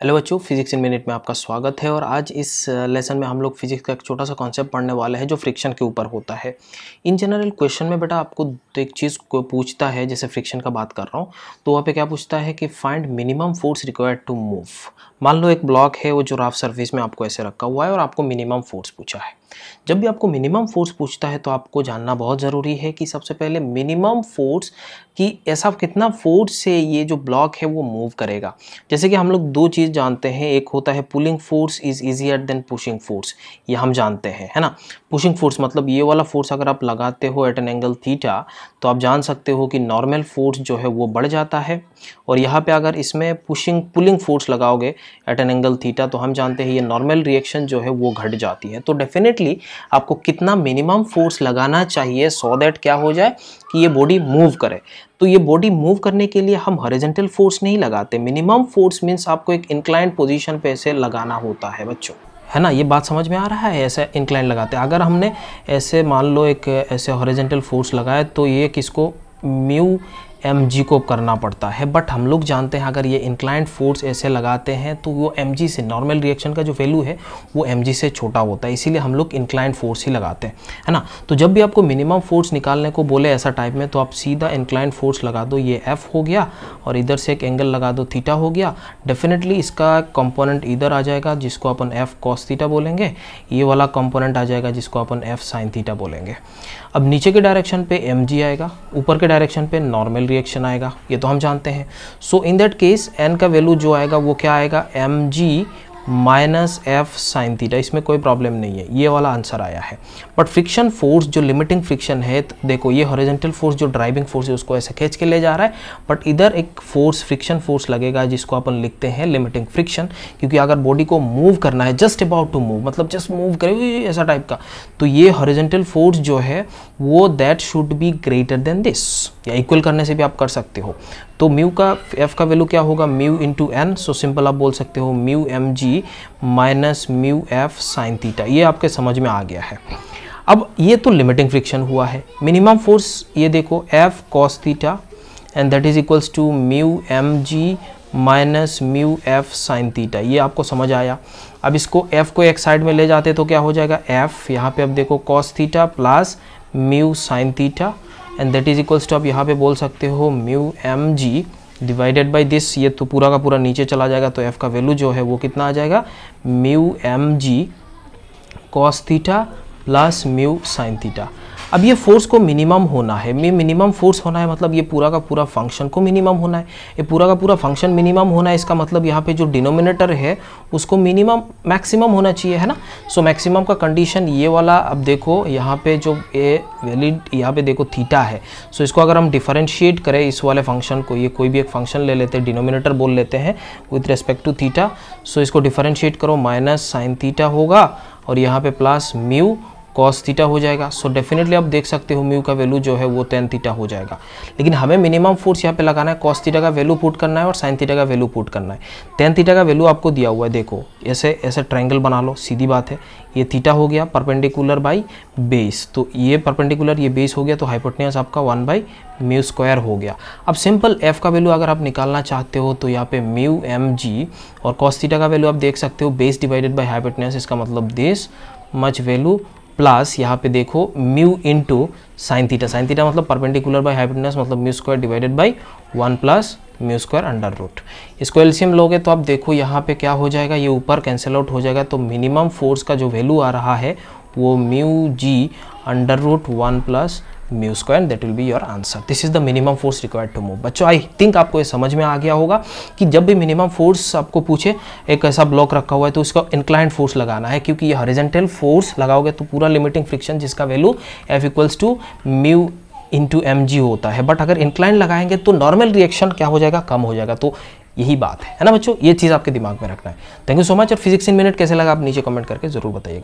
Hello बच्चों, physics in minute में आपका स्वागत है। और आज इस लेसन में हम लोग फिजिक्स का एक छोटा सा कॉन्सेप्ट पढ़ने वाले हैं जो फ्रिक्शन के ऊपर होता है। इन जनरल क्वेश्चन में बेटा आपको तो एक चीज़ को पूछता है, जैसे फ्रिक्शन का बात कर रहा हूँ तो वहाँ पे क्या पूछता है कि find minimum force required to move. मान लो एक ब्लॉक है, वो जो रफ सरफेस में आपको ऐसे रखा हुआ है और आपको मिनिमम फोर्स पूछा है। जब भी आपको मिनिमम फोर्स पूछता है तो आपको जानना बहुत ज़रूरी है कि सबसे पहले मिनिमम फोर्स कि ऐसा कितना फोर्स से ये जो ब्लॉक है वो मूव करेगा। जैसे कि हम लोग दो चीज़ जानते हैं, एक होता है pulling force is easier than pushing force, ये हम जानते हैं, है ना। पुशिंग फोर्स मतलब ये वाला फोर्स अगर आप लगाते हो एट एन एंगल थीटा तो आप जान सकते हो कि नॉर्मल फोर्स जो है वो बढ़ जाता है। और यहाँ पे अगर इसमें पुलिंग फोर्स लगाओगे एट एन एंगल थीटा तो हम जानते हैं ये नॉर्मल रिएक्शन जो है वो घट जाती है। तो डेफिनेटली आपको कितना मिनिमम फोर्स लगाना चाहिए सो दैट क्या हो जाए कि ये बॉडी मूव करे। तो ये बॉडी मूव करने के लिए हम हॉरिजॉन्टल फोर्स नहीं लगाते। मिनिमम फोर्स मीन्स आपको एक इंक्लाइंड पोजीशन पे ऐसे लगाना होता है बच्चों, है ना। ये बात समझ में आ रहा है, ऐसे इंक्लाइन लगाते हैं। अगर हमने ऐसे मान लो एक ऐसे हॉरिजॉन्टल फोर्स लगाए तो ये किसको म्यू mg को करना पड़ता है। बट हम लोग जानते हैं अगर ये इंक्लाइंड फोर्स ऐसे लगाते हैं तो वो mg से, नॉर्मल रिएक्शन का जो वैल्यू है वो mg से छोटा होता है, इसीलिए हम लोग इंक्लाइंड फोर्स ही लगाते हैं, है ना। तो जब भी आपको मिनिमम फोर्स निकालने को बोले ऐसा टाइप में तो आप सीधा इंक्लाइंड फोर्स लगा दो, ये f हो गया और इधर से एक एंगल लगा दो थीटा हो गया। डेफिनेटली इसका कंपोनेंट इधर आ जाएगा जिसको अपन f cos थीटा बोलेंगे, ये वाला कंपोनेंट आ जाएगा जिसको अपन f sin थीटा बोलेंगे। अब नीचे के डायरेक्शन पे mg आएगा, ऊपर के डायरेक्शन पे नॉर्मल रिएक्शन आएगा, ये तो हम जानते हैं। सो इन दैट केस n का वैल्यू जो आएगा वो क्या आएगा, mg minus F sine theta. इसमें कोई प्रॉब्लम नहीं है, ये वाला आंसर आया है। बट फ्रिक्शन फोर्स जो लिमिटिंग फ्रिक्शन है, तो देखो ये हॉरिजॉन्टल फोर्स जो ड्राइविंग फोर्स है उसको ऐसे खींच के ले जा रहा है, बट इधर एक फोर्स फ्रिक्शन फोर्स लगेगा जिसको अपन लिखते हैं लिमिटिंग फ्रिक्शन। क्योंकि अगर बॉडी को मूव करना है, जस्ट अबाउट टू मूव, मतलब जस्ट मूव करे ऐसा टाइप का, तो ये हॉरिजॉन्टल फोर्स जो है वो that should be greater than this, या इक्वल करने से भी आप कर सकते हो। तो म्यू का एफ का वैल्यू क्या होगा, mu into N. So simple आप बोल सकते हो mu M G minus mu F sine theta. ये आपके समझ में आ गया है। अब ये तो लिमिटिंग फ्रिक्शन हुआ है। मिनिमम फोर्स ये देखो F cos theta and that is equals to mu M G minus mu F sine theta. ये आपको समझ आया। अब इसको एफ को एक साइड में ले जाते तो क्या हो जाएगा, एफ यहाँ पे अब देखो cos theta plus mu sine theta and that is equals to आप यहाँ पे बोल सकते हो mu M G divided by this. ये तो पूरा का पूरा नीचे चला जाएगा तो एफ का वैल्यू जो है वो कितना आ जाएगा, mu M G cos theta plus mu sine theta. अब ये फोर्स को मिनिमम होना है, मिनिमम फोर्स होना है मतलब ये पूरा का पूरा फंक्शन को मिनिमम होना है। ये पूरा का पूरा फंक्शन मिनिमम होना है, इसका मतलब यहाँ पे जो डिनोमिनेटर है उसको मिनिमम मैक्सिमम होना चाहिए, है ना। सो मैक्सिमम का कंडीशन ये वाला, अब देखो यहाँ पे जो ए वैलिड यहाँ पे देखो थीटा है। सो इसको अगर हम डिफरेंशिएट करें इस वाले फंक्शन को, ये कोई भी एक फंक्शन ले लेते हैं, डिनोमिनेटर बोल लेते हैं विथ रेस्पेक्ट टू थीटा। सो इसको डिफरेंशिएट करो, माइनस साइन थीटा होगा और यहाँ पे प्लस म्यू कॉस थीटा हो जाएगा। सो डेफिनेटली आप देख सकते हो म्यू का वैल्यू जो है वो टेन थीटा हो जाएगा। लेकिन हमें मिनिमम फोर्स यहाँ पे लगाना है, कॉस थीटा का वैल्यू पुट करना है और साइन थीटा का वैल्यू पुट करना है। टेन थीटा का वैल्यू आपको दिया हुआ है, देखो ऐसे ऐसे ट्रायंगल बना लो, सीधी बात है। ये थीटा हो गया परपेंडिकुलर बाई बेस, तो ये परपेंडिकुलर ये बेस हो गया तो हाइपोटेन्यूज आपका 1 बाई म्यू स्क्वायर हो गया। अब सिंपल एफ का वैल्यू अगर आप निकालना चाहते हो तो यहाँ पे म्यू एम जी और कॉस थीटा का वैल्यू आप देख सकते हो बेस डिवाइडेड बाई हाइपोटेन्यूज, इसका मतलब दिस मच वैल्यू प्लस यहाँ पे देखो mu into sine theta. Sine theta मतलब परपेंडिकुलर बाई हाइपोटेन्यूज मतलब mu square divided by 1 plus mu square under root. इसको एलसीएम लोगे तो आप देखो यहाँ पे क्या हो जाएगा, ये ऊपर कैंसिल आउट हो जाएगा। तो मिनिमम फोर्स का जो वैल्यू आ रहा है वो mu G under root 1 plus mu square, that will be your answer. This is the minimum force required to move. बच्चों आई थिंक आपको ये समझ में आ गया होगा कि जब भी मिनिमम फोर्स आपको पूछे, एक ऐसा ब्लॉक रखा हुआ है तो उसका इंक्लाइंड फोर्स लगाना है, क्योंकि ये हॉरिजॉन्टल फोर्स लगाओगे तो पूरा लिमिटिंग फ्रिक्शन जिसका value F equals to mu into M G होता है। बट अगर इंक्लाइन लगाएंगे तो नॉर्मल रिएक्शन क्या हो जाएगा, कम हो जाएगा। तो यही बात है ना बच्चों, ये चीज़ आपके दिमाग में रखना है। Thank you so much. और फिजिक्स इन मिनट कैसे लगा आप नीचे कमेंट करके जरूर बताइएगा।